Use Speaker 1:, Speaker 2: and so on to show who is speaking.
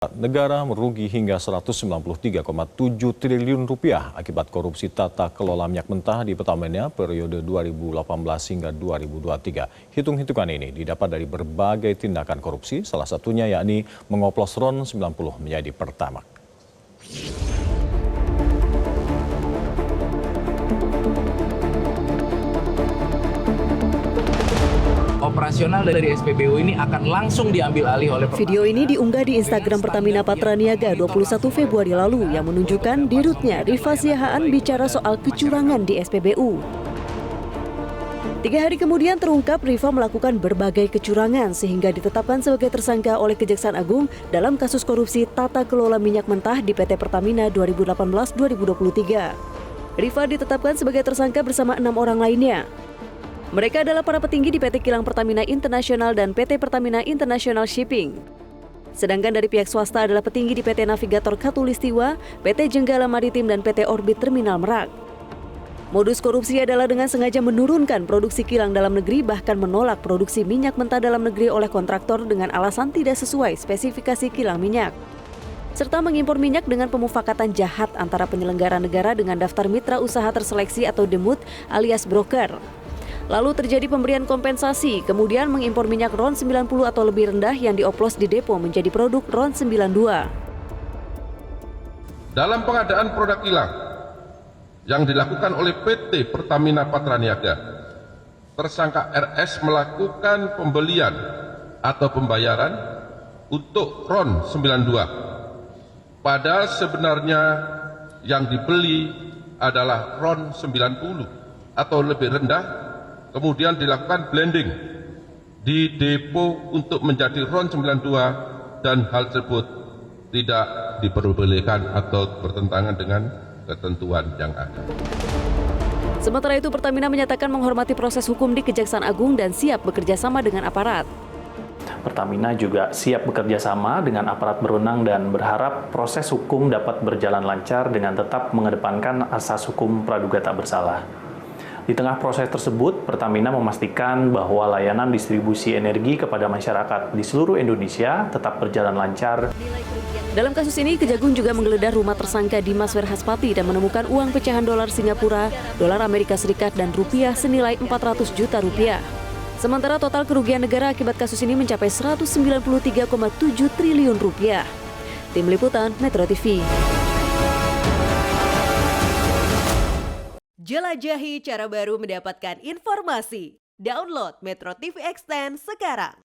Speaker 1: Negara merugi hingga Rp193,7 triliun akibat korupsi tata kelola minyak mentah di Pertamina periode 2018 hingga 2023. Hitung-hitungan ini didapat dari berbagai tindakan korupsi, salah satunya yakni mengoplos RON 90 menjadi Pertamax.
Speaker 2: Operasional dari SPBU ini akan langsung diambil alih oleh Pertamina.
Speaker 3: Video ini diunggah di Instagram Pertamina Patraniaga 21 Februari lalu yang menunjukkan dirutnya Rifa Siahaan bicara soal kecurangan di SPBU. 3 hari kemudian terungkap Rifa melakukan berbagai kecurangan sehingga ditetapkan sebagai tersangka oleh Kejaksaan Agung dalam kasus korupsi tata kelola minyak mentah di PT Pertamina 2018-2023. Rifa ditetapkan sebagai tersangka bersama 6 orang lainnya. Mereka adalah para petinggi di PT Kilang Pertamina International dan PT Pertamina International Shipping. Sedangkan dari pihak swasta adalah petinggi di PT Navigator Khatulistiwa, PT Jenggala Maritim dan PT Orbit Terminal Merak. Modus korupsi adalah dengan sengaja menurunkan produksi kilang dalam negeri bahkan menolak produksi minyak mentah dalam negeri oleh kontraktor dengan alasan tidak sesuai spesifikasi kilang minyak. Serta mengimpor minyak dengan pemufakatan jahat antara penyelenggara negara dengan daftar mitra usaha terseleksi atau DEMUT alias broker. Lalu terjadi pemberian kompensasi, kemudian mengimpor minyak RON 90 atau lebih rendah yang dioplos di depo menjadi produk RON 92.
Speaker 4: Dalam pengadaan produk kilang yang dilakukan oleh PT Pertamina Patraniaga, tersangka RS melakukan pembelian atau pembayaran untuk RON 92. Padahal sebenarnya yang dibeli adalah RON 90 atau lebih rendah. Kemudian dilakukan blending di depo untuk menjadi RON 92 dan hal tersebut tidak diperbolehkan atau bertentangan dengan ketentuan yang ada.
Speaker 3: Sementara itu Pertamina menyatakan menghormati proses hukum di Kejaksaan Agung dan siap bekerja sama dengan aparat.
Speaker 5: Pertamina juga siap bekerja sama dengan aparat berwenang dan berharap proses hukum dapat berjalan lancar dengan tetap mengedepankan asas hukum praduga tak bersalah. Di tengah proses tersebut, Pertamina memastikan bahwa layanan distribusi energi kepada masyarakat di seluruh Indonesia tetap berjalan lancar.
Speaker 3: Dalam kasus ini, Kejagung juga menggeledah rumah tersangka Dimas Werhaspati dan menemukan uang pecahan dolar Singapura, dolar Amerika Serikat, dan rupiah senilai 400 juta rupiah. Sementara total kerugian negara akibat kasus ini mencapai 193,7 triliun rupiah. Tim Liputan Metro TV.
Speaker 6: Jelajahi cara baru mendapatkan informasi. Download Metro TV Extend sekarang.